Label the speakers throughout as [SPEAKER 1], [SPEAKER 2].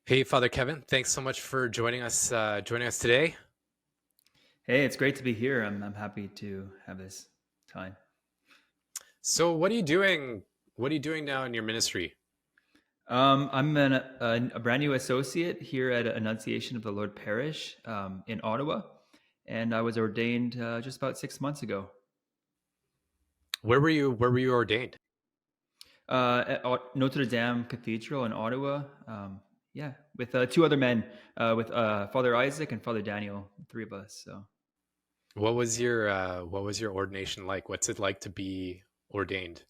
[SPEAKER 1] Hey, Father Kevin, thanks so much for joining us today.
[SPEAKER 2] Hey, it's great to be here. I'm happy to have this time.
[SPEAKER 1] So, what are you doing? What are you doing now in your ministry?
[SPEAKER 2] I'm a brand new associate here at Annunciation of the Lord Parish in Ottawa, and I was ordained just about 6 months ago
[SPEAKER 1] Where were you ordained?
[SPEAKER 2] at Notre Dame Cathedral in Ottawa. Yeah, with two other men, with Father Isaac and Father Daniel, three of us. So
[SPEAKER 1] What was your ordination like? What's it like to be ordained?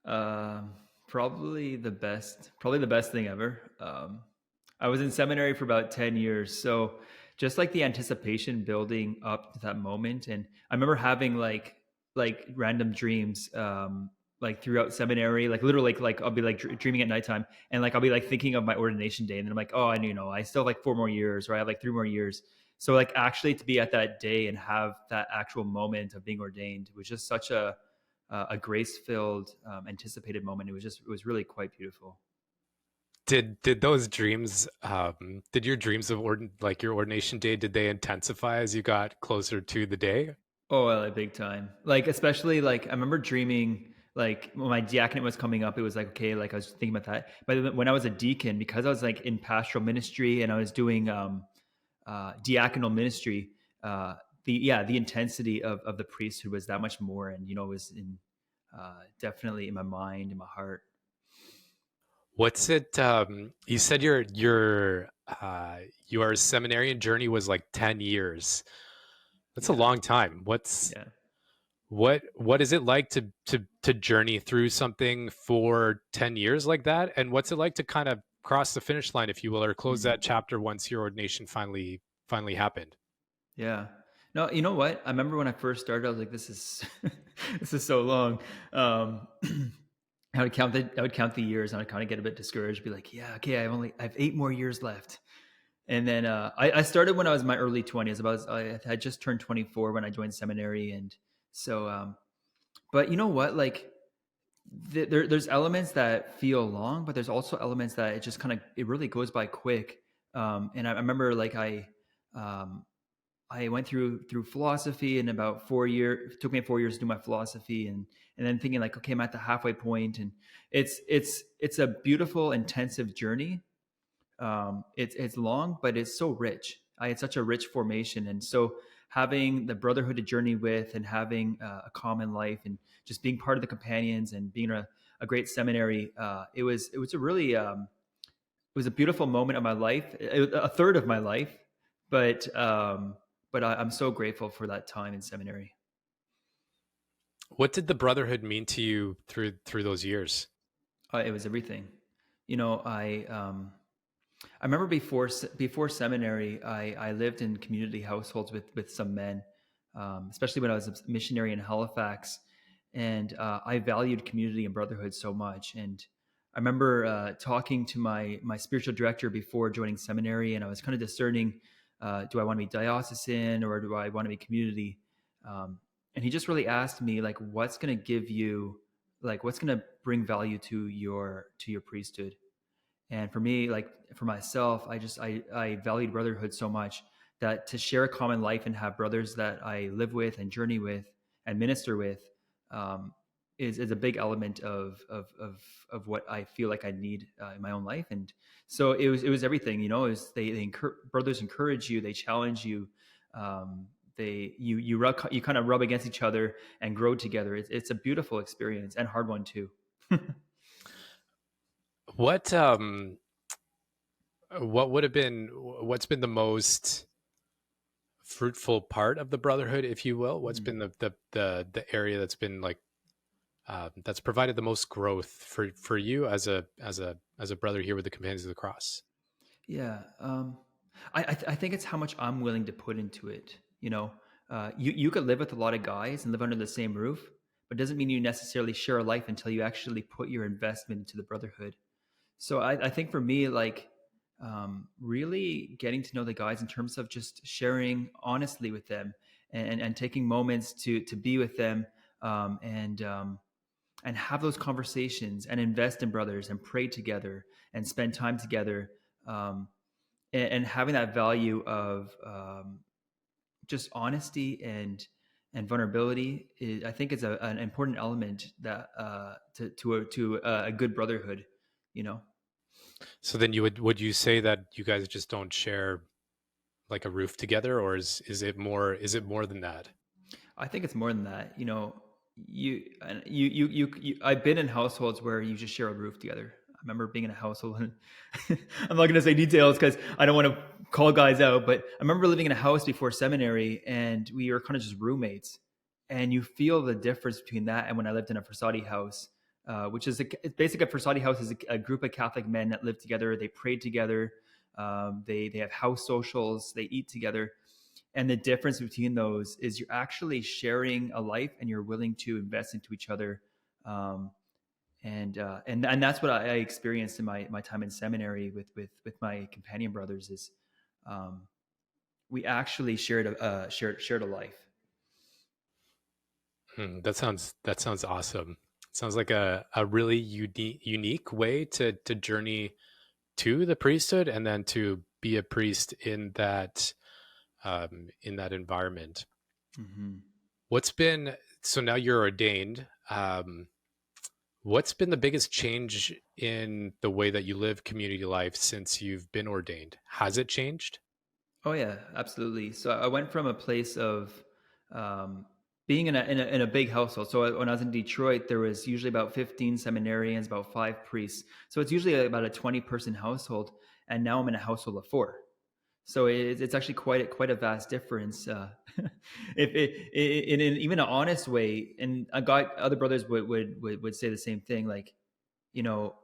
[SPEAKER 2] uh, probably the best thing ever. I was in seminary for about 10 years. So just like the anticipation building up to that moment. And I remember having like random dreams, like throughout seminary, like literally like I'll be like dreaming at nighttime and like I'll be like thinking of my ordination day. And then I'm like, oh, and I still have like 4 more years, or I have like 3 more years. So like actually to be at that day and have that actual moment of being ordained was just such a grace filled, anticipated moment. It was really quite beautiful.
[SPEAKER 1] Did those dreams did your dreams of like your ordination day, did they intensify as you got closer to the day?
[SPEAKER 2] Oh, like big time. Like especially like I remember dreaming like when my diaconate was coming up, it was like okay, like I was thinking about that. But when I was a deacon, because I was like in pastoral ministry and I was doing diaconal ministry, the intensity of the priesthood was that much more, and it was in definitely in my mind, in my heart.
[SPEAKER 1] What's it you said your seminarian journey was like 10 years. That's a
[SPEAKER 2] Yeah,
[SPEAKER 1] long time. What's
[SPEAKER 2] yeah.
[SPEAKER 1] what is it like to journey through something for 10 years like that? And what's it like to kind of cross the finish line, if you will, or close that
[SPEAKER 2] Mm.
[SPEAKER 1] chapter once your ordination finally happened?
[SPEAKER 2] Yeah. No, you know what? I remember when I first started, I was like, "This is this is so long." Um, I would count the years, and I'd kind of get a bit discouraged. Be like, "Yeah, okay, I have 8 more years left." And then I started when I was in my early 20s. I had just turned 24 when I joined seminary, and so. But you know what? Like, there's elements that feel long, but there's also elements that it really goes by quick. And I remember like um, I went through philosophy in about 4 years. It took me 4 years to do my philosophy, and then thinking like, okay, I'm at the halfway point, and it's a beautiful, intensive journey. It's long, but it's so rich. I had such a rich formation, and so having the brotherhood to journey with, and having a common life, and just being part of the companions, and being a great seminary, it was a really it was a beautiful moment of my life, a third of my life, but I'm so grateful for that time in seminary.
[SPEAKER 1] What did the brotherhood mean to you through those years?
[SPEAKER 2] It was everything. You know, I remember before seminary, I lived in community households with some men, especially when I was a missionary in Halifax, and I valued community and brotherhood so much. And I remember talking to my spiritual director before joining seminary, and I was kind of discerning: do I want to be diocesan or do I want to be community? And he just really asked me like, what's going to give you, like, what's going to bring value to your priesthood? And for me, like for myself, I valued brotherhood so much that to share a common life and have brothers that I live with and journey with and minister with, um, is a big element of what I feel like I need in my own life. And so it was everything. Brothers encourage you, they challenge you, you kind of rub against each other and grow together. It's a beautiful experience and hard one too.
[SPEAKER 1] What would have been what's been the most fruitful part of the brotherhood, if you will? What's been the area that's been like that's provided the most growth for you as a brother here with the Companions of the Cross?
[SPEAKER 2] Yeah, I think it's how much I'm willing to put into it. You could live with a lot of guys and live under the same roof, but it doesn't mean you necessarily share a life until you actually put your investment into the brotherhood. So I think for me, like really getting to know the guys in terms of just sharing honestly with them and taking moments to be with them, and and have those conversations and invest in brothers and pray together and spend time together, um, and having that value of just honesty and vulnerability is, I think, is an important element that to a good brotherhood, you know.
[SPEAKER 1] So then would you say that you guys just don't share like a roof together, or is it more than that?
[SPEAKER 2] I think it's more than that. You know, I've been in households where you just share a roof together. I remember being in a household, and I'm not going to say details because I don't want to call guys out. But I remember living in a house before seminary, and we were kind of just roommates. And you feel the difference between that and when I lived in a Versati house, which is it's basically a Versati house is a group of Catholic men that live together. They pray together. They have house socials. They eat together, and the difference between those is you're actually sharing a life and you're willing to invest into each other. um, and that's what I experienced in my time in seminary with my companion brothers is, um, we actually shared a life.
[SPEAKER 1] That sounds awesome. Sounds like a really unique way to journey to the priesthood and then to be a priest in that environment.
[SPEAKER 2] Mm-hmm.
[SPEAKER 1] What's been so now you're ordained? What's been the biggest change in the way that you live community life since you've been ordained? Has it changed?
[SPEAKER 2] Oh yeah, absolutely. So I went from a place of um, being in a big household. So when I was in Detroit, there was usually about 15 seminarians, about 5 priests. So it's usually about a 20-person household, and now I'm in a household of 4. So it's actually quite a vast difference. If in even an honest way, and I got other brothers would say the same thing. Like, you know,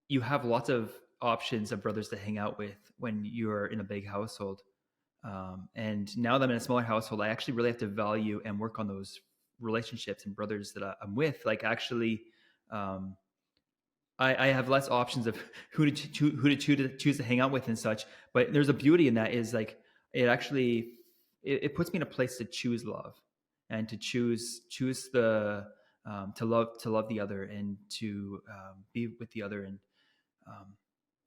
[SPEAKER 2] you have lots of options of brothers to hang out with when you're in a big household. And now that I'm in a smaller household, I actually really have to value and work on those relationships and brothers that I'm with. Like, actually, um, I have less options of who to choose to hang out with and such. But there's a beauty in that is like it actually it puts me in a place to choose love and to choose the to love the other and to be with the other. And um,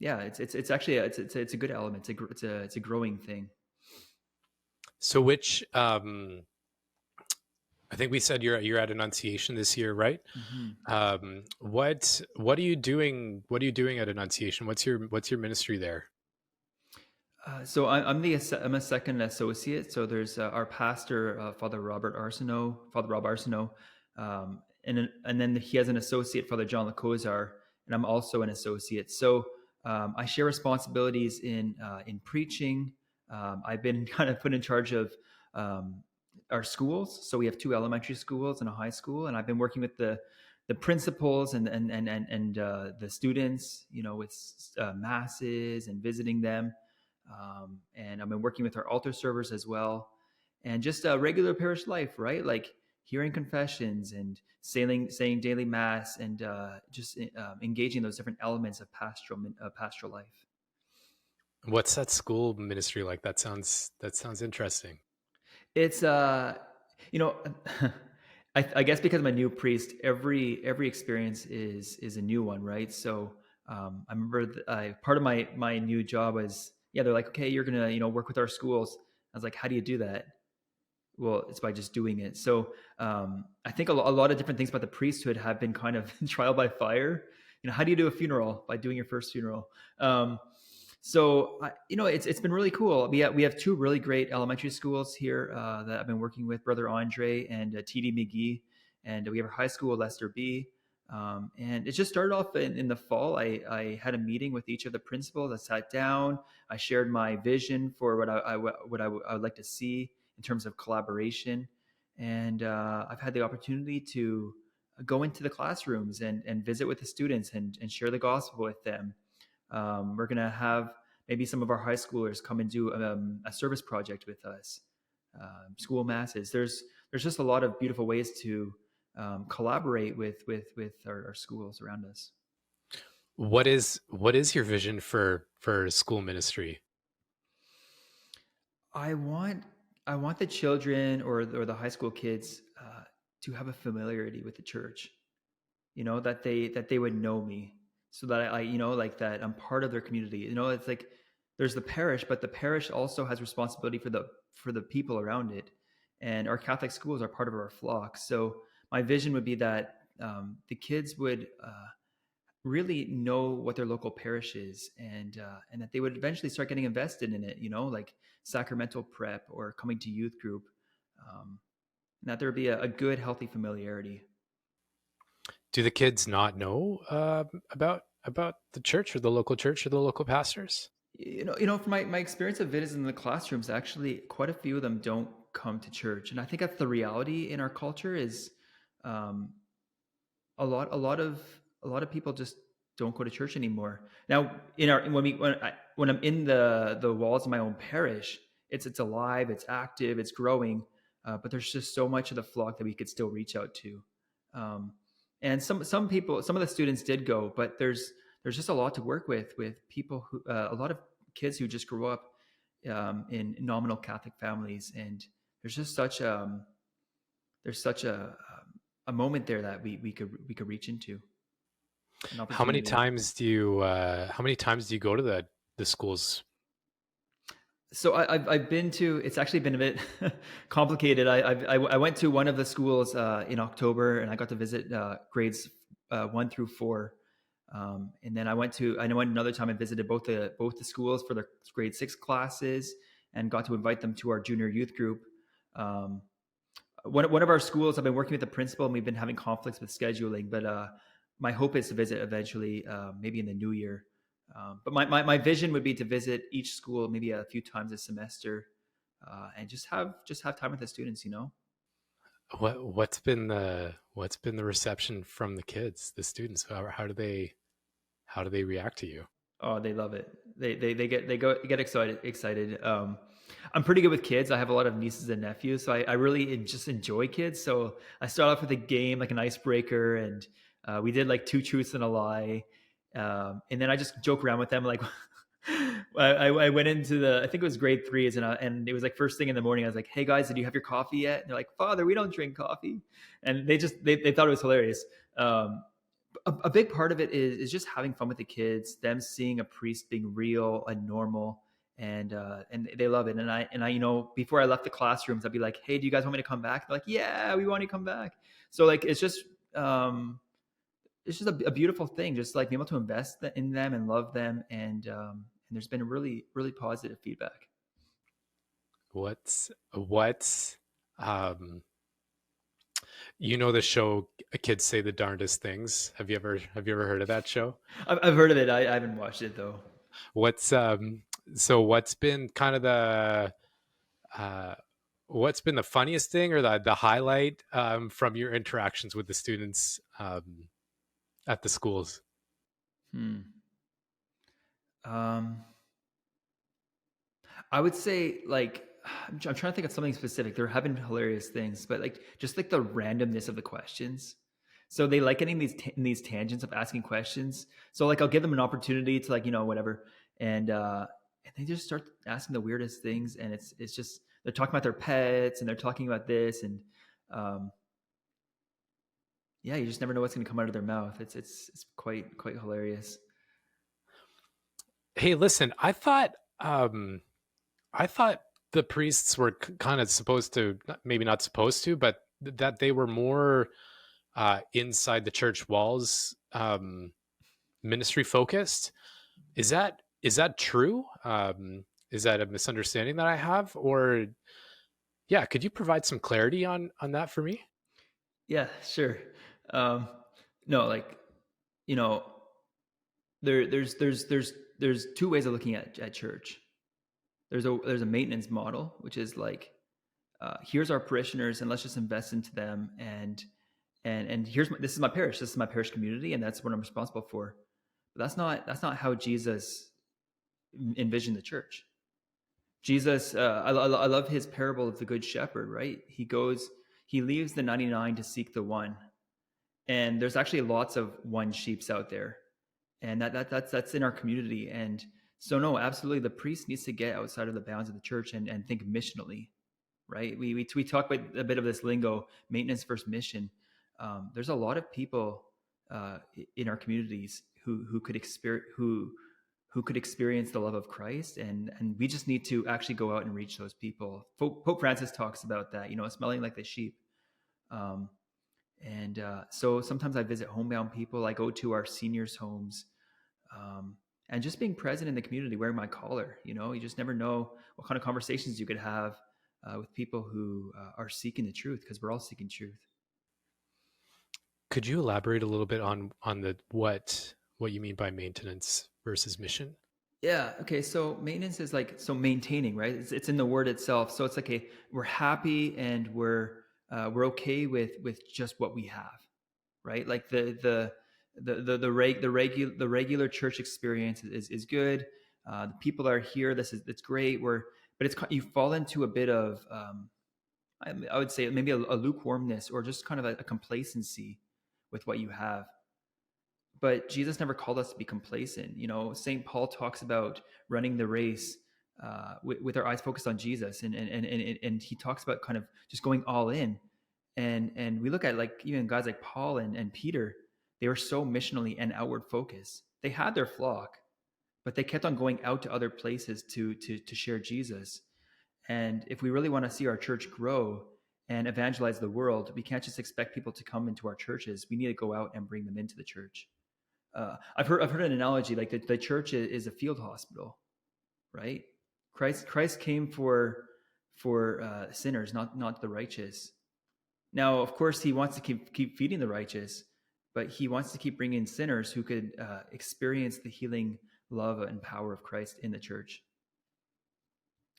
[SPEAKER 2] yeah, it's actually it's a good element. It's a growing thing.
[SPEAKER 1] So which I think we said you're at Annunciation this year, right?
[SPEAKER 2] Mm-hmm.
[SPEAKER 1] What are you doing? What are you doing at Annunciation? What's your ministry there?
[SPEAKER 2] So I'm a second associate. So there's our pastor, Father Rob Arsenault, and then he has an associate, Father John Lacozar, and I'm also an associate. So I share responsibilities in preaching. I've been kind of put in charge of um, our schools. So we have 2 elementary schools and a high school, and I've been working with the principals and the students, you know, with masses and visiting them. And I've been working with our altar servers as well, and just regular parish life, right? Like hearing confessions and saying daily mass, and just engaging those different elements of pastoral life.
[SPEAKER 1] What's that school ministry like? That sounds interesting.
[SPEAKER 2] It's you know, I guess because I'm a new priest, every experience is a new one, right? So I remember part of my new job was, yeah, they're like, okay, you're gonna work with our schools. I was like, how do you do that? Well, it's by just doing it. So I think a lot of different things about the priesthood have been kind of trial by fire. You know, how do you do a funeral? By doing your first funeral. It's been really cool. We have 2 really great elementary schools here that I've been working with, Brother Andre and TD McGee, and we have a high school, Lester B. And it just started off in the fall. I had a meeting with each of the principals. I sat down. I shared my vision for what I would like to see in terms of collaboration, and I've had the opportunity to go into the classrooms and visit with the students and share the gospel with them. We're going to have maybe some of our high schoolers come and do a service project with us, school masses. There's just a lot of beautiful ways to collaborate with our schools around us.
[SPEAKER 1] What is your vision for school ministry?
[SPEAKER 2] I want I want the children or the high school kids to have a familiarity with the church. that they would know me, so that like that I'm part of their community. It's like there's the parish, but the parish also has responsibility for the people around it, and our Catholic schools are part of our flock. So my vision would be that the kids would really know what their local parish is, and that they would eventually start getting invested in it. Like sacramental prep or coming to youth group, and that there would be a good, healthy familiarity.
[SPEAKER 1] Do the kids not know about the church or the local church or the local pastors?
[SPEAKER 2] From my experience of it is in the classrooms, actually, quite a few of them don't come to church, and I think that's the reality in our culture. Is um, a lot of people just don't go to church anymore. Now, when I'm in the walls of my own parish, it's alive, it's active, it's growing, but there's just so much of the flock that we could still reach out to. Um, and some people, some of the students did go, but there's just a lot to work with people who a lot of kids who just grew up in nominal Catholic families, and there's just such a moment there that we could reach into an
[SPEAKER 1] How many
[SPEAKER 2] opportunity.
[SPEAKER 1] times do you go to the schools?
[SPEAKER 2] So I've been to. It's actually been a bit complicated. I went to one of the schools in October, and I got to visit grades 1 through 4. And then I went another time and visited both the schools for their grade 6 classes, and got to invite them to our junior youth group. Um, one of our schools, I've been working with the principal, and we've been having conflicts with scheduling, but my hope is to visit eventually, maybe in the new year. But my vision would be to visit each school maybe a few times a semester, and just have time with the students.
[SPEAKER 1] What's been the reception from the kids, the students? How do they react to you?
[SPEAKER 2] Oh, they love it. They get excited. I'm pretty good with kids. I have a lot of nieces and nephews, so I really just enjoy kids. So I start off with a game, like an icebreaker, and we did like two truths and a lie, and then I just joke around with them. Like I went into I think it was grade 3s, and it was like first thing in the morning. I was like, "Hey guys, did you have your coffee yet?" And they're like, "Father, we don't drink coffee," and they thought it was hilarious. A big part of it is just having fun with the kids, them seeing a priest being real and normal, and they love it. And I before I left the classrooms, I'd be like, "Hey, do you guys want me to come back?" They're like, "Yeah, we want you to come back." So like it's just a beautiful thing, just like being able to invest in them and love them, and there's been really really positive feedback.
[SPEAKER 1] What's um the show Kids Say the Darndest Things? Have you ever heard of that show?
[SPEAKER 2] I've heard of it. I haven't watched it though.
[SPEAKER 1] What's so what's been kind of uh what's been the funniest thing or the highlight from your interactions with the students at the schools?
[SPEAKER 2] Hmm. Um, I would say like I'm trying to think of something specific. There have been hilarious things, but like just like the randomness of the questions. So they like getting these tangents of asking questions. So like I'll give them an opportunity to like whatever, and they just start asking the weirdest things, and it's just they're talking about their pets and they're talking about this, and um, yeah, you just never know what's going to come out of their mouth. It's quite hilarious.
[SPEAKER 1] Hey, listen, I thought the priests were kind of supposed to, maybe not supposed to, but that they were more inside the church walls, ministry focused. Is that true? Is that a misunderstanding that I have, or yeah? Could you provide some clarity on that for me?
[SPEAKER 2] Yeah, sure. Um, no, like you know, there's two ways of looking at church. There's a maintenance model, which is like here's our parishioners, and let's just invest into them, and this is my parish, this is my parish community, and that's what I'm responsible for. But that's not how Jesus envisioned the church. Jesus, I love his parable of the good shepherd. Right, he leaves the 99 to seek the one, and there's actually lots of one sheeps out there, and that's in our community. And so no, absolutely, the priest needs to get outside of the bounds of the church and think missionally, right? We talk about a bit of this lingo, maintenance versus mission. There's a lot of people in our communities who could experience who could experience the love of Christ, and we just need to actually go out and reach those people. Pope Francis talks about that, smelling like the sheep. Um, and so sometimes I visit homebound people. I go to our seniors' homes, um, and just being present in the community, wearing my collar. You just never know what kind of conversations you could have with people who are seeking the truth, because we're all seeking truth.
[SPEAKER 1] Could you elaborate a little bit on the what you mean by maintenance versus mission?
[SPEAKER 2] Yeah. Okay. So maintenance is like, so maintaining, right? It's in the word itself. So it's like we're happy and we're okay with just what we have, right? Like the regular church experience is good. The people that are here, it's great. But you fall into a bit of I would say maybe a lukewarmness, or just kind of a complacency with what you have. But Jesus never called us to be complacent. St. Paul talks about running the race with our eyes focused on Jesus, and he talks about kind of just going all in. And we look at, like, even guys like Paul and Peter, they were so missionally and outward focused. They had their flock, but they kept on going out to other places to share Jesus. And if we really want to see our church grow and evangelize the world, we can't just expect people to come into our churches. We need to go out and bring them into the church. I've heard an analogy, like the church is a field hospital, right? Christ came for sinners, not the righteous. Now, of course, he wants to keep feeding the righteous, but he wants to keep bringing sinners who could experience the healing love and power of Christ in the church,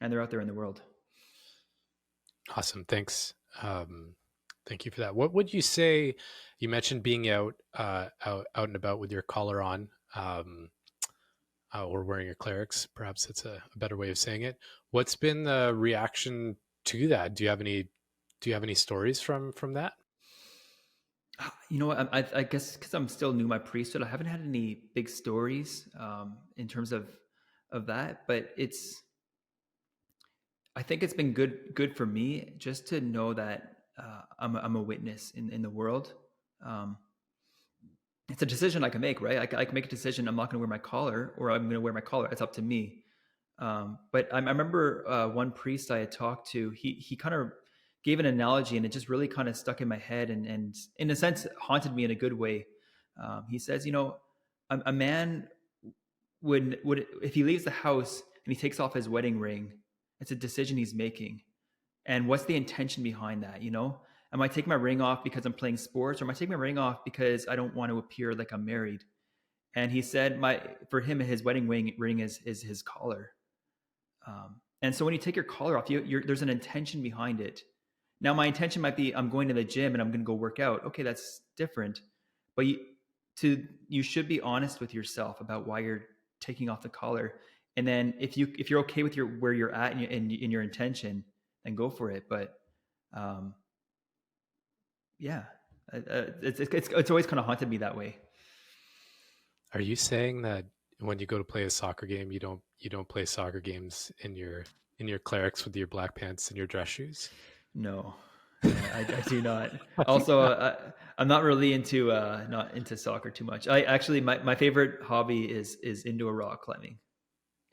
[SPEAKER 2] and they're out there in the world.
[SPEAKER 1] Awesome. Thanks. Thank you for that. What would you say? You mentioned being out and about with your collar on, or wearing your clerics. Perhaps it's a better way of saying it. What's been the reaction to that? Do you have any stories from that?
[SPEAKER 2] You know what? I guess because I'm still new to my priesthood, I haven't had any big stories in terms of that. But I think it's been good for me just to know that I'm a witness in the world. Um, it's a decision I can make, right? I can make a decision. I'm not going to wear my collar, or I'm going to wear my collar. It's up to me. But I remember one priest I had talked to. He kind of gave an analogy, and it just really kind of stuck in my head, and in a sense haunted me in a good way. He says, a man would if he leaves the house and he takes off his wedding ring, it's a decision he's making. And what's the intention behind that? Am I taking my ring off because I'm playing sports, or am I taking my ring off because I don't want to appear like I'm married? And he said, for him, his wedding ring is his collar. And so when you take your collar off, there's an intention behind it. Now, my intention might be, I'm going to the gym and I'm going to go work out. Okay, that's different. But you should be honest with yourself about why you're taking off the collar. And then if you're okay with where you're at in your intention, then go for it. But yeah, it's always kind of haunted me that way.
[SPEAKER 1] Are you saying that when you go to play a soccer game, you don't play soccer games in your clerics with your black pants and your dress shoes?
[SPEAKER 2] No, I do not. Also, I'm not really into soccer too much. I actually, my favorite hobby is indoor rock climbing,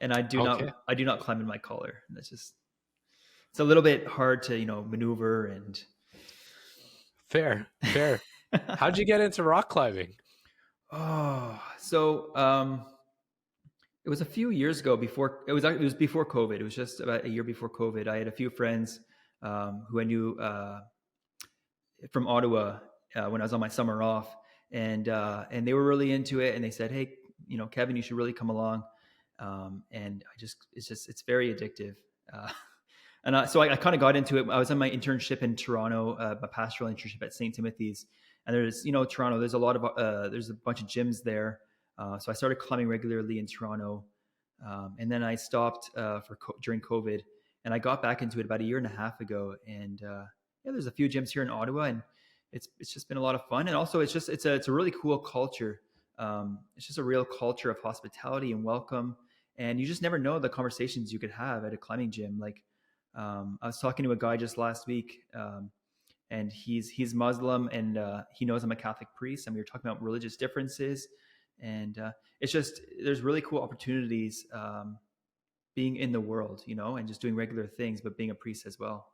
[SPEAKER 2] and I do not climb in my collar. That's just, it's a little bit hard to maneuver and.
[SPEAKER 1] Fair. How'd you get into rock climbing?
[SPEAKER 2] Oh, so it was a few years ago. It was before COVID. It was just about a year before COVID. I had a few friends who I knew from Ottawa when I was on my summer off, and they were really into it. And they said, "Hey, Kevin, you should really come along." And it's very addictive. So I kind of got into it. I was on my internship in Toronto, my pastoral internship at St. Timothy's. And there's, Toronto, there's there's a bunch of gyms there. So I started climbing regularly in Toronto. And then I stopped during COVID, and I got back into it about a year and a half ago. And there's a few gyms here in Ottawa, and it's just been a lot of fun. And also it's a really cool culture. It's just a real culture of hospitality and welcome. And you just never know the conversations you could have at a climbing gym. Like, I was talking to a guy just last week, and he's Muslim, and he knows I'm a Catholic priest, and we were talking about religious differences, and it's just there's really cool opportunities being in the world, and just doing regular things, but being a priest as well.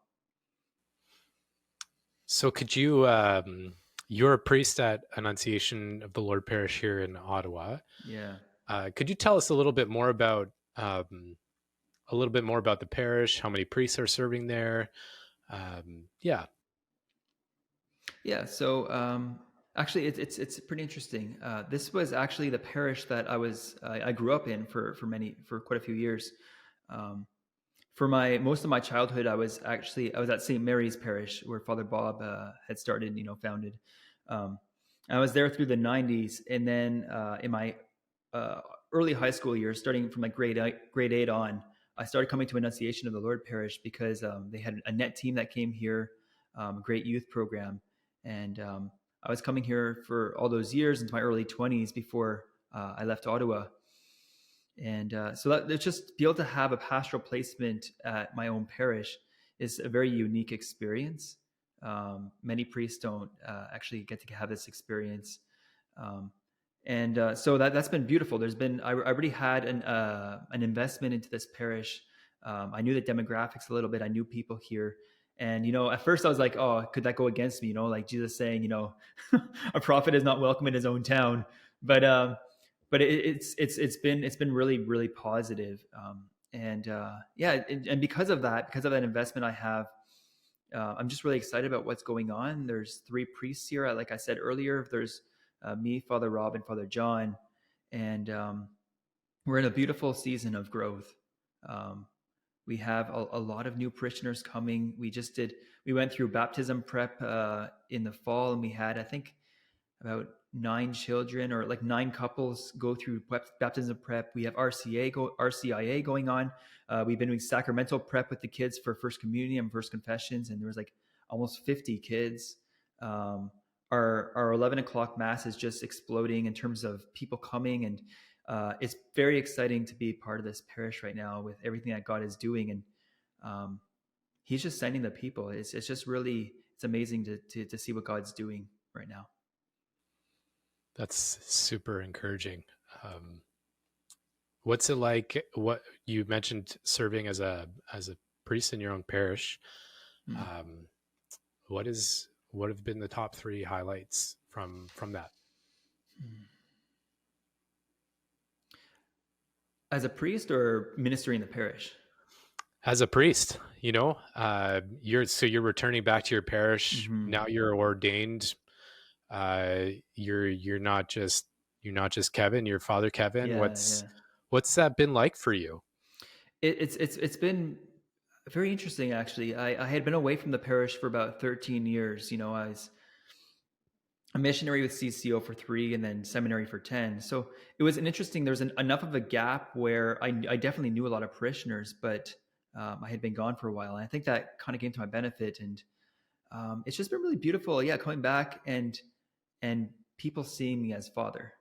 [SPEAKER 1] So could you, you're a priest at Annunciation of the Lord Parish here in Ottawa.
[SPEAKER 2] Yeah.
[SPEAKER 1] Could you tell us a little bit more about the parish? How many priests are serving there? Yeah.
[SPEAKER 2] Yeah. So actually, it's pretty interesting. This was actually the parish that I grew up in for quite a few years. Um, for most of my childhood, I was at St. Mary's Parish, where Father Bob had started, founded. Um, I was there through the '90s, and then in my uh, early high school years, starting from like grade eight on, I started coming to Annunciation of the Lord Parish because they had a net team that came here, a great youth program, and I was coming here for all those years into my early 20s before I left Ottawa. And so that just be able to have a pastoral placement at my own parish is a very unique experience. Many priests don't actually get to have this experience. Um, and so that's been beautiful. I already had an investment into this parish. I knew the demographics a little bit. I knew people here. And, at first I was like, oh, could that go against me? Like Jesus saying, a prophet is not welcome in his own town. But it's been really, really positive. And because of that investment I have, I'm just really excited about what's going on. There's 3 priests here. Like I said earlier, there's me, Father Rob, and Father John, and we're in a beautiful season of growth. We have a lot of new parishioners coming. We went through baptism prep in the fall, and we had, I think, about 9 children or like 9 couples go through baptism prep. We have RCIA going on. We've been doing sacramental prep with the kids for First Communion and First Confessions, and there was like almost 50 kids. Our 11 o'clock mass is just exploding in terms of people coming, and it's very exciting to be part of this parish right now with everything that God is doing, and He's just sending the people. It's just really, it's amazing to see what God's doing right now.
[SPEAKER 1] That's super encouraging. What's it like? What you mentioned serving as a priest in your own parish. What have been the top 3 highlights from that?
[SPEAKER 2] As a priest or ministering in the parish?
[SPEAKER 1] As a priest, you're returning back to your parish.
[SPEAKER 2] Mm-hmm.
[SPEAKER 1] Now you're ordained. You're not just Kevin, you're Father Kevin. What's that been like for you?
[SPEAKER 2] It's been very interesting, actually. I had been away from the parish for about 13 years. I was a missionary with CCO for 3 and then seminary for 10. So it was there was enough of a gap where I definitely knew a lot of parishioners, but I had been gone for a while. And I think that kind of came to my benefit. And it's just been really beautiful. Yeah, coming back and people seeing me as Father.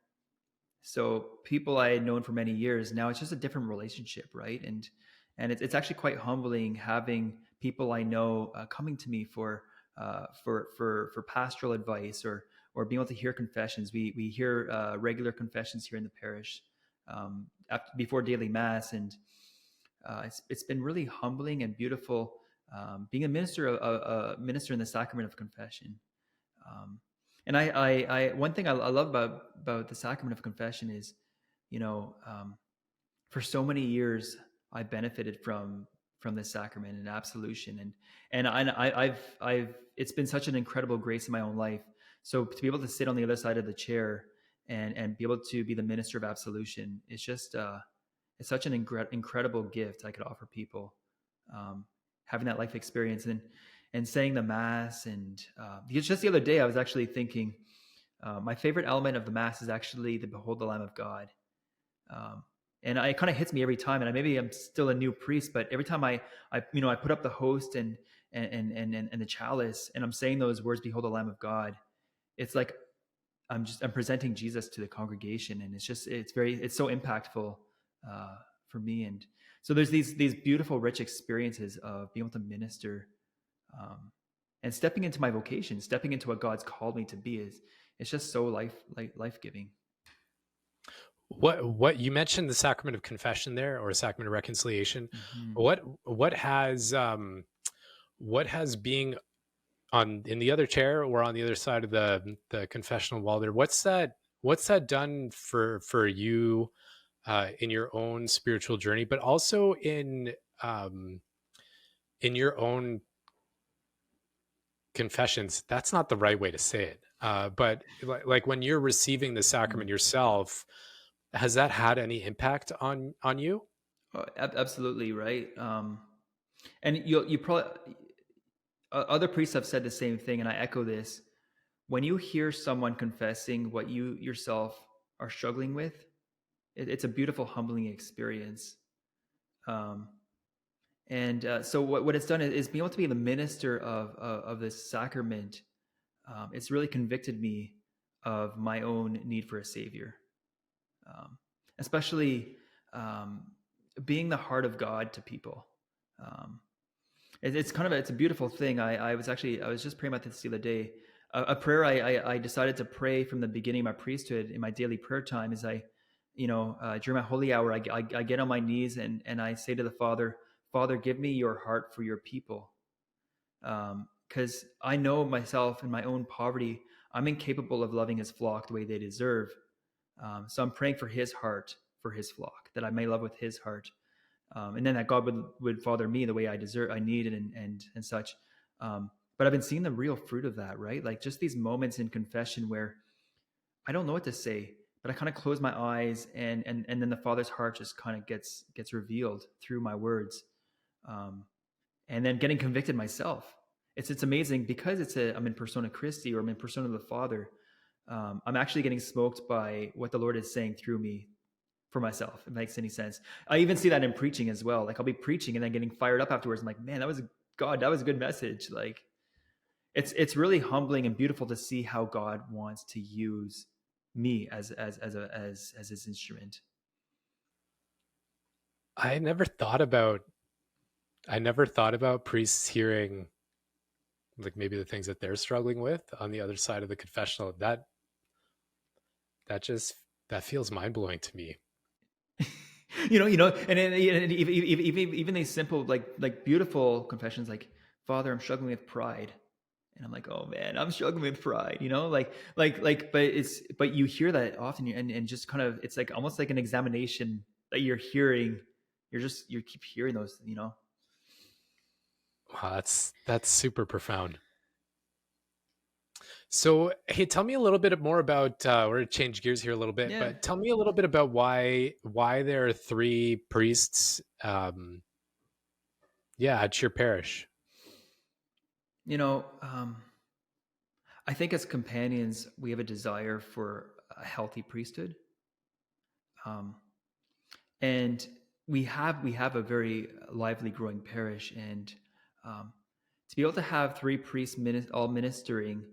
[SPEAKER 2] So people I had known for many years, now it's just a different relationship, right? And it's actually quite humbling having people I know coming to me for pastoral advice or being able to hear confessions. We hear regular confessions here in the parish before daily mass, and it's been really humbling and beautiful being a minister in the sacrament of confession. And I one thing I love about the sacrament of confession is, for so many years I benefited from this sacrament and absolution, and I've it's been such an incredible grace in my own life. So to be able to sit on the other side of the chair and be able to be the minister of absolution is just it's such an incredible gift I could offer people. Having that life experience and saying the mass, and because just the other day I was actually thinking my favorite element of the mass is actually the Behold the Lamb of God. And it kind of hits me every time, and maybe I'm still a new priest, but every time I put up the host and the chalice and I'm saying those words, Behold the Lamb of God, it's like I'm presenting Jesus to the congregation, and it's so impactful for me. And so there's these beautiful, rich experiences of being able to minister and stepping into my vocation, stepping into what God's called me to be is it's just so life giving.
[SPEAKER 1] What you mentioned the sacrament of confession there, or sacrament of reconciliation.
[SPEAKER 2] Hmm.
[SPEAKER 1] What has being on in the other chair or on the other side of the confessional wall there, what's that done for you in your own spiritual journey, but also um, in your own confessions? That's not the right way to say it. But like when you're receiving the sacrament yourself, has that had any impact on you?
[SPEAKER 2] Oh, absolutely right. And you probably other priests have said the same thing, and I echo this. When you hear someone confessing what you yourself are struggling with, it's a beautiful, humbling experience. Um, and so what it's done is being able to be the minister of this sacrament. It's really convicted me of my own need for a savior, um, especially um, being the heart of God to people. Um, it's a beautiful thing. I was just praying about this the other day. A prayer I decided to pray from the beginning of my priesthood in my daily prayer time is during my holy hour I get on my knees and I say to the Father, Father, give me your heart for your people, because I know myself in my own poverty I'm incapable of loving His flock the way they deserve. So I'm praying for His heart for His flock, that I may love with His heart, and then that God would father me the way I deserve, I need, and such. But I've been seeing the real fruit of that, right? Like just these moments in confession where I don't know what to say, but I kind of close my eyes, and then the Father's heart just kind of gets revealed through my words, um, and then getting convicted myself. It's amazing because I'm in persona Christi, or I'm in persona of the Father. I'm actually getting smoked by what the Lord is saying through me for myself, if it makes any sense. I even see that in preaching as well. Like I'll be preaching and then getting fired up afterwards. I'm like, man, that was a good message. Like it's really humbling and beautiful to see how God wants to use me as his instrument.
[SPEAKER 1] I never thought about I never thought about priests hearing like maybe the things that they're struggling with on the other side of the confessional. That just that feels mind blowing to me.
[SPEAKER 2] And even these simple, like beautiful confessions, like, Father, I'm struggling with pride. And I'm like, oh man, I'm struggling with pride, but you hear that often, and just kind of, it's like almost like an examination that you're hearing. You keep hearing those.
[SPEAKER 1] Wow, that's super profound. So, hey, tell me a little bit more about. We're gonna change gears here a little bit,
[SPEAKER 2] Yeah.
[SPEAKER 1] but tell me a little bit about why there are three priests. Yeah, at your parish.
[SPEAKER 2] You know, I think as companions, we have a desire for a healthy priesthood. Um, and we have a very lively growing parish, and um, to be able to have three priests all ministering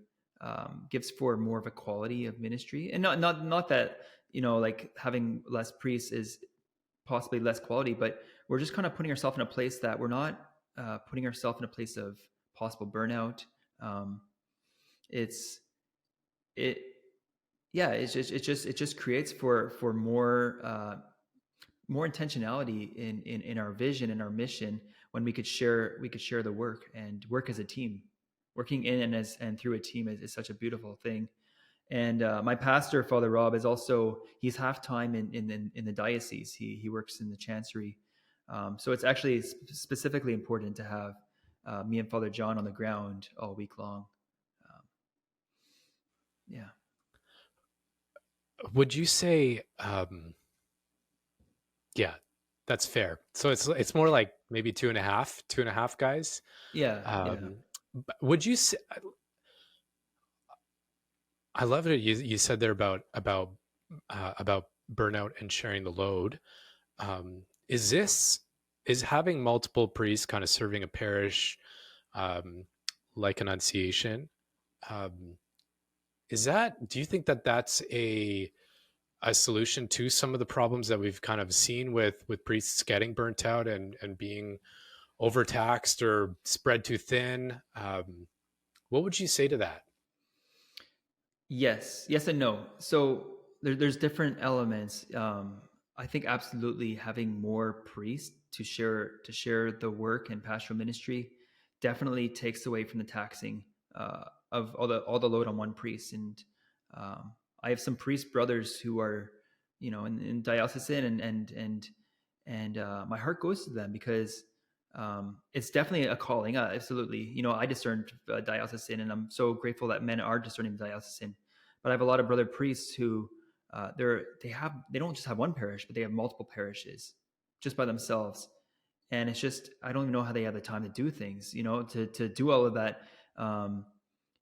[SPEAKER 2] gives for more of a quality of ministry, and not that like having less priests is possibly less quality, but we're just kind of putting ourselves in a place that we're not putting ourselves in a place of possible burnout. um, it's it Yeah, it just creates for more intentionality in our vision and our mission, when we could share the work and work as a team. Working in and through a team is such a beautiful thing. And my pastor, Father Rob, is also, he's half time in the diocese. He works in the chancery. So it's actually specifically important to have me and Father John on the ground all week long. um, yeah.
[SPEAKER 1] Would you say? Yeah, that's fair. So it's more like maybe two and a half guys.
[SPEAKER 2] Yeah. Yeah.
[SPEAKER 1] Would you say? I love it. You said there about burnout and sharing the load. Is this is having multiple priests kind of serving a parish, um, like Annunciation? Um, is that? Do you think that that's a solution to some of the problems that we've kind of seen with priests getting burnt out and being overtaxed or spread too thin? What would you say to that?
[SPEAKER 2] Yes and no. So there's different elements. I think absolutely having more priests to share the work and pastoral ministry definitely takes away from the taxing of all the load on one priest. And I have some priest brothers who are, in diocesan, and my heart goes to them because it's definitely a calling. Absolutely, I discerned diocesan, and I'm so grateful that men are discerning diocesan. But I have a lot of brother priests who they don't just have one parish, but they have multiple parishes just by themselves. And it's just, I don't even know how they have the time to do things, to do all of that. Um,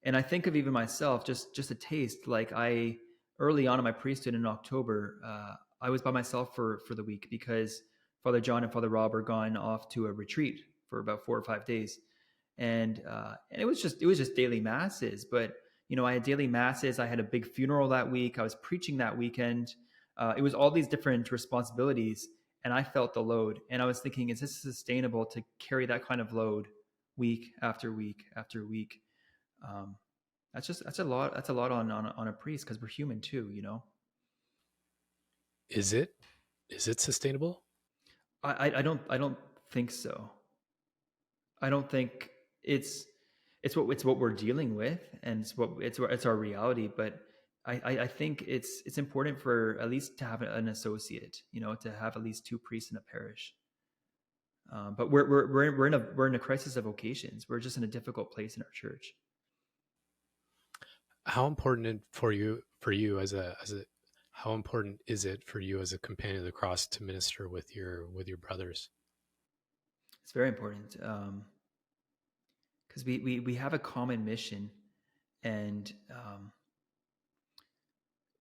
[SPEAKER 2] and I think of even myself, just a taste. Like, I early on in my priesthood in October, I was by myself for the week because Father John and Father Rob are gone off to a retreat for about 4 or 5 days, and it was just daily masses. But I had daily masses. I had a big funeral that week. I was preaching that weekend. It was all these different responsibilities, and I felt the load. And I was thinking, is this sustainable to carry that kind of load week after week after week? Um, that's a lot. That's a lot on a priest because we're human too.
[SPEAKER 1] Is it? Is it sustainable?
[SPEAKER 2] I don't think so. I don't think it's what we're dealing with, and it's our reality. But I think it's important for at least to have an associate, to have at least two priests in a parish. But we're in a crisis of vocations. We're just in a difficult place in our church.
[SPEAKER 1] How important for you as a how important is it for you as a companion of the cross to minister with your brothers?
[SPEAKER 2] It's very important because we have a common mission, and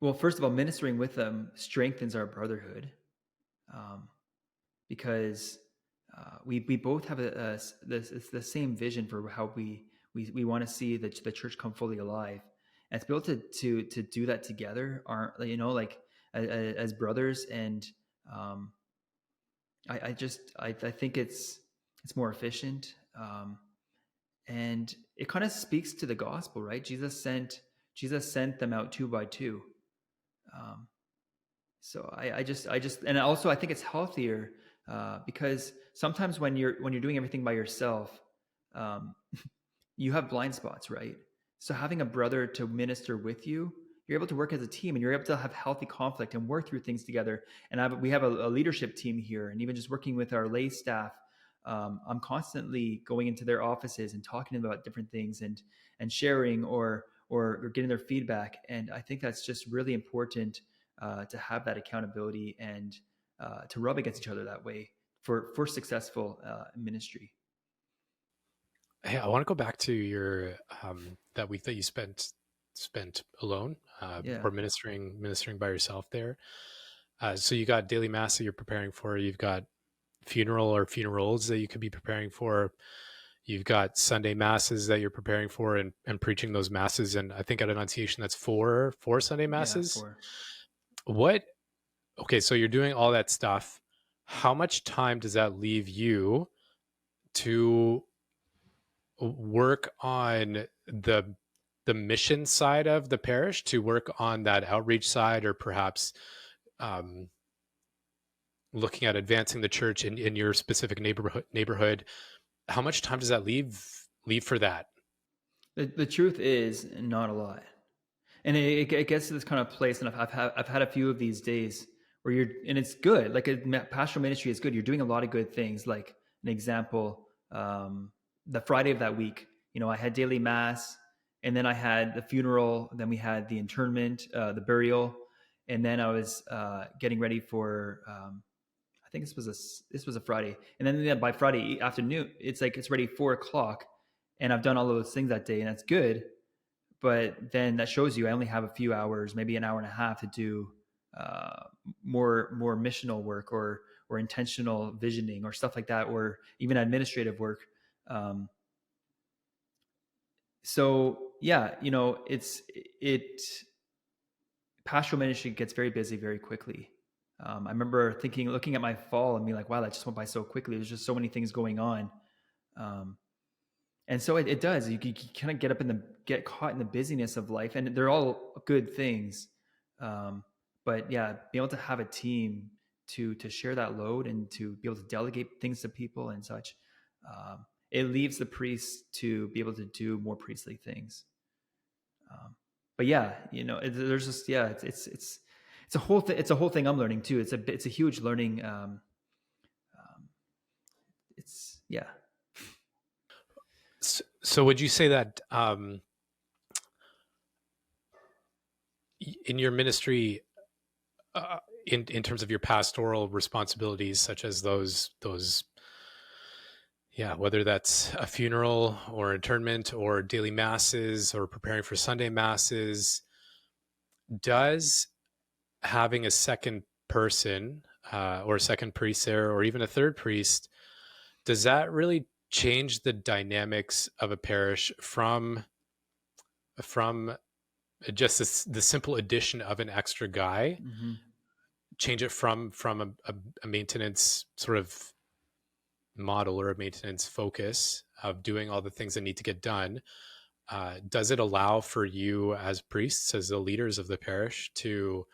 [SPEAKER 2] well, first of all, ministering with them strengthens our brotherhood. Um, because we both have the same vision for how we want to see the church come fully alive, and to be able to do that together, aren't like as brothers. And um, I think it's more efficient, and it kind of speaks to the gospel, right? Jesus sent them out two by two. um, so I just and also I think it's healthier because sometimes when you're doing everything by yourself, um, you have blind spots, right? So having a brother to minister with you, you're able to work as a team, and you're able to have healthy conflict and work through things together. And we have a leadership team here, and even just working with our lay staff, I'm constantly going into their offices and talking to them about different things, and sharing or getting their feedback. And I think that's just really important to have that accountability and to rub against each other that way for successful ministry.
[SPEAKER 1] Hey, I want to go back to your that week that you spent alone,
[SPEAKER 2] Yeah,
[SPEAKER 1] or ministering by yourself there. So you got daily mass that you're preparing for. You've got funeral or funerals that you could be preparing for. You've got Sunday masses that you're preparing for, and preaching those masses. And I think at Annunciation, that's four Sunday
[SPEAKER 2] yeah,
[SPEAKER 1] masses.
[SPEAKER 2] for
[SPEAKER 1] What? Okay, so you're doing all that stuff. How much time does that leave you to work on the mission side of the parish, to work on that outreach side, or perhaps um, looking at advancing the church in your specific neighborhood? How much time does that leave for that?
[SPEAKER 2] the truth is not a lot. And it gets to this kind of place, and I've had a few of these days where and it's good. Like, pastoral ministry is good. You're doing a lot of good things. Like, an example, the Friday of that week, I had daily mass, and then I had the funeral, then we had the interment, the burial, and then I was getting ready for. I think this was a Friday, and then by Friday afternoon, it's ready 4 o'clock, and I've done all of those things that day, and that's good. But then that shows you I only have a few hours, maybe an hour and a half, to do uh, more missional work, or intentional visioning, or stuff like that, or even administrative work. Um, so yeah, it pastoral ministry gets very busy very quickly. I remember looking at my fall and being like, wow, that just went by so quickly. There's just so many things going on. Um, And so it does. You kind of get caught in the busyness of life, and they're all good things. But yeah, being able to have a team to share that load and to be able to delegate things to people and such, it leaves the priest to be able to do more priestly things. But yeah, there's just it's a whole it's a whole thing I'm learning too. It's a huge learning. It's yeah.
[SPEAKER 1] So would you say that in your ministry, in terms of your pastoral responsibilities, such as those yeah, whether that's a funeral or internment or daily masses or preparing for Sunday masses, does having a second person or a second priest there, or even a third priest, does that really change the dynamics of a parish from just the simple addition of an extra guy?
[SPEAKER 2] Mm-hmm.
[SPEAKER 1] Change it from a maintenance sort of model or a maintenance focus of doing all the things that need to get done. Does it allow for you as priests, as the leaders of the parish, to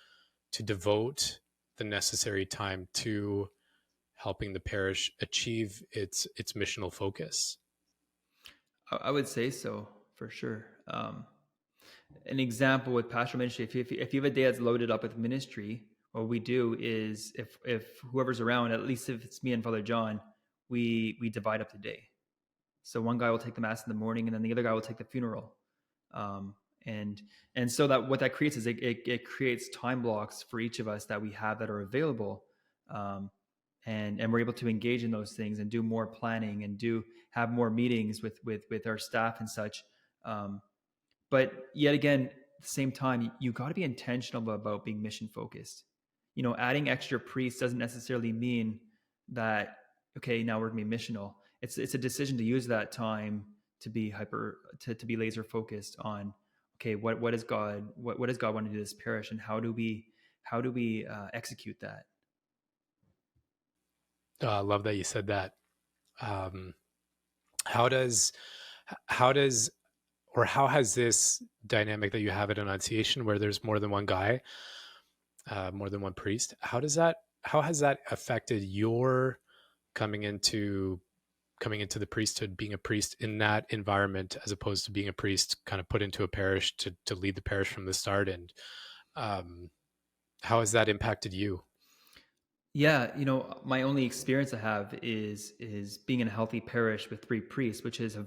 [SPEAKER 1] devote the necessary time to helping the parish achieve its missional focus?
[SPEAKER 2] I would say so, for sure. An example with pastoral ministry, if you have a day that's loaded up with ministry, what we do is if whoever's around, at least if it's me and Father John, we divide up the day. So one guy will take the mass in the morning, and then the other guy will take the funeral. Um, and so that what that creates is it creates time blocks for each of us that we have that are available. Um, and we're able to engage in those things and do more planning and have more meetings with our staff and such. Um, but yet again, at the same time, you got to be intentional about being mission focused. Adding extra priests doesn't necessarily mean that, okay, now we're going to be missional. It's a decision to use that time to be to be laser focused on, okay, what does God want to do this parish, and how do we execute that?
[SPEAKER 1] I love that you said that. Um, how does how does or how has this dynamic that you have at Annunciation, where there's more than one guy, more than one priest, how has that affected your coming into the priesthood, being a priest in that environment, as opposed to being a priest kind of put into a parish to lead the parish from the start? And how has that impacted you?
[SPEAKER 2] Yeah, my only experience I have is being in a healthy parish with 3 priests, which is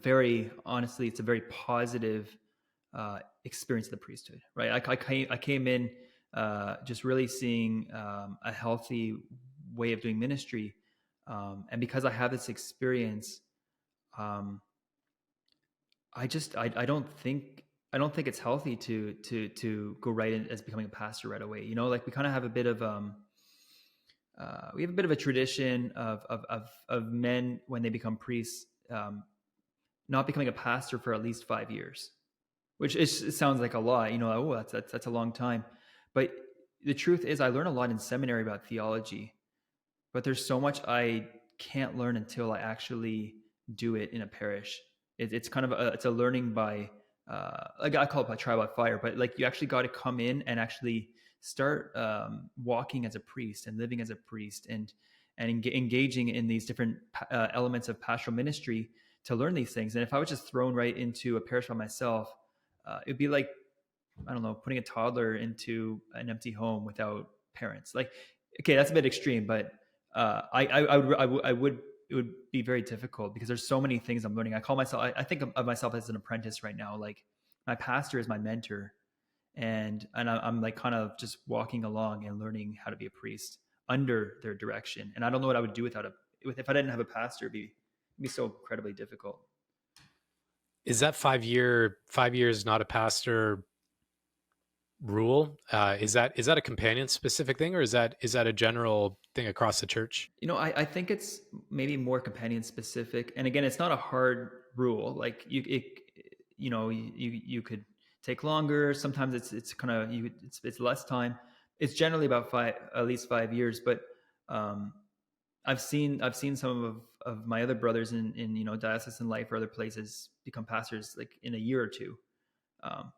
[SPEAKER 2] honestly, it's a very positive experience of the priesthood, right? I came in just really seeing a healthy way of doing ministry, and because I have this experience, um, I don't think it's healthy to go right in as becoming a pastor right away. Like we kind of have a bit of we have a bit of a tradition of men when they become priests, not becoming a pastor for at least 5 years, which it sounds like a lot. Oh, that's a long time, but the truth is, I learned a lot in seminary about theology, but there's so much I can't learn until I actually do it in a parish. It's kind of it's a learning by like I call it by trial by fire, but like you actually got to come in and actually start walking as a priest and living as a priest and engaging in these different elements of pastoral ministry to learn these things. And if I was just thrown right into a parish by myself, it'd be like, I don't know, putting a toddler into an empty home without parents. Like, okay, that's a bit extreme, but I would, it would be very difficult because there's so many things I'm learning. I think of myself as an apprentice right now. Like my pastor is my mentor, and I'm like kind of just walking along and learning how to be a priest under their direction. And I don't know what I would do if I didn't have a pastor. It'd be so incredibly difficult.
[SPEAKER 1] Is that 5 years not a pastor rule? Is that a companion specific thing, or is that a general thing across the church?
[SPEAKER 2] I think it's maybe more companion specific. And again, it's not a hard rule. Like you could take longer. Sometimes it's kind of it's less time. It's generally about at least 5 years. But I've seen some of my other brothers in diocesan life or other places become pastors like in a year or two. Um,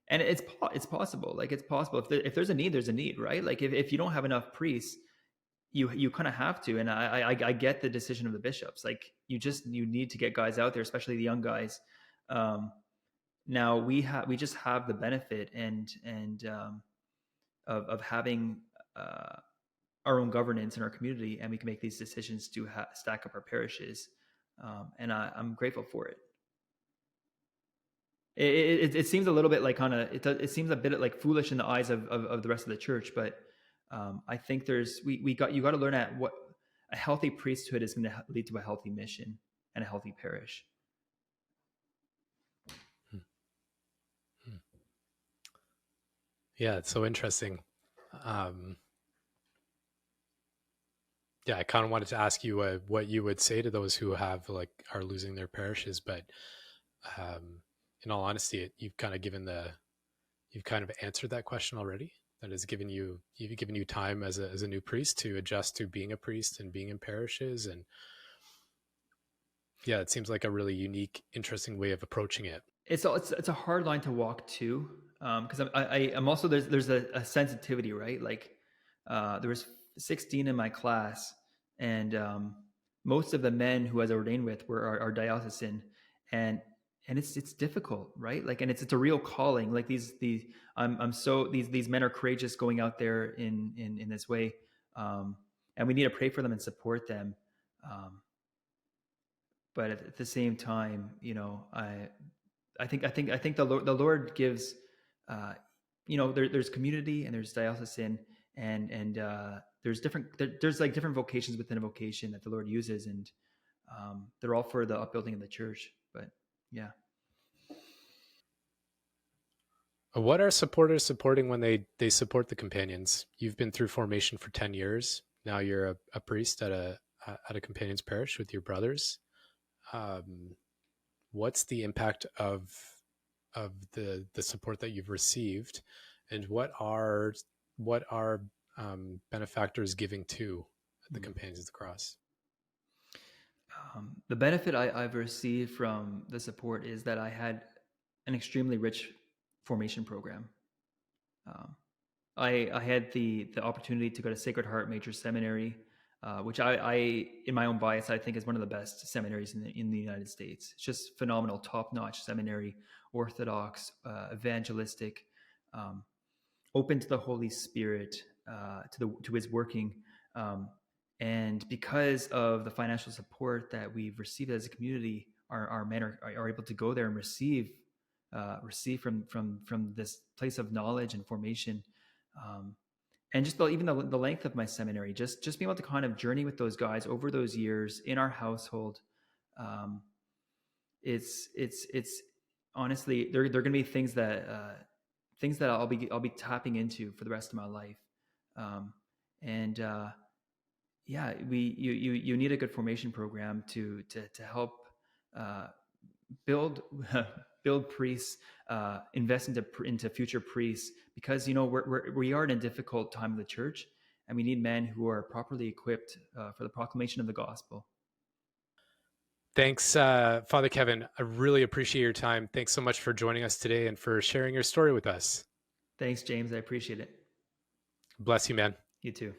[SPEAKER 2] and it's possible. Like it's possible if there's a need, there's a need, right? Like if you don't have enough priests, you kind of have to. And I get the decision of the bishops. Like you need to get guys out there, especially the young guys. Now we just have the benefit and of having our own governance in our community, and we can make these decisions to stack up our parishes. And I'm grateful for it. It seems a little bit like it seems a bit like foolish in the eyes of the rest of the church, but I think you got to learn at what a healthy priesthood is going to lead to a healthy mission and a healthy parish.
[SPEAKER 1] Yeah, it's so interesting. Yeah, I kind of wanted to ask you what you would say to those who are losing their parishes, but in all honesty, you've kind of answered that question already. That has given you time as a new priest to adjust to being a priest and being in parishes, and yeah, it seems like a really unique, interesting way of approaching it.
[SPEAKER 2] It's a hard line to walk too, because I'm also there's a sensitivity, right? Like there was 16 in my class, and most of the men who I was ordained with are diocesan, and it's difficult, right? Like, and it's a real calling. Like these men are courageous going out there in this way, and we need to pray for them and support them. But at the same time, I think the Lord gives, there's community and there's diocesan and there's different vocations within a vocation that the Lord uses, and they're all for the upbuilding of the church. But yeah.
[SPEAKER 1] What are supporters supporting when they support the companions? You've been through formation for 10 years. Now you're a priest at a companions parish with your brothers. What's the impact of the support that you've received, and what are benefactors giving to the Companions of the Cross?
[SPEAKER 2] The benefit I've received from the support is that I had an extremely rich formation program. I had the opportunity to go to Sacred Heart Major Seminary, which I in my own bias, I think is one of the best seminaries in the United States. It's just phenomenal, top-notch seminary, orthodox, evangelistic, open to the Holy Spirit, to His working. And because of the financial support that we've received as a community, our men are able to go there and receive from this place of knowledge and formation. And just even the length of my seminary, just being able to kind of journey with those guys over those years in our household. It's honestly, they're going to be things that I'll be tapping into for the rest of my life. Yeah, you need a good formation program to help build priests, invest into future priests, because we are in a difficult time of the church, and we need men who are properly equipped for the proclamation of the gospel.
[SPEAKER 1] Thanks, Father Kevin. I really appreciate your time. Thanks so much for joining us today and for sharing your story with us.
[SPEAKER 2] Thanks, James. I appreciate it.
[SPEAKER 1] Bless you, man.
[SPEAKER 2] You too.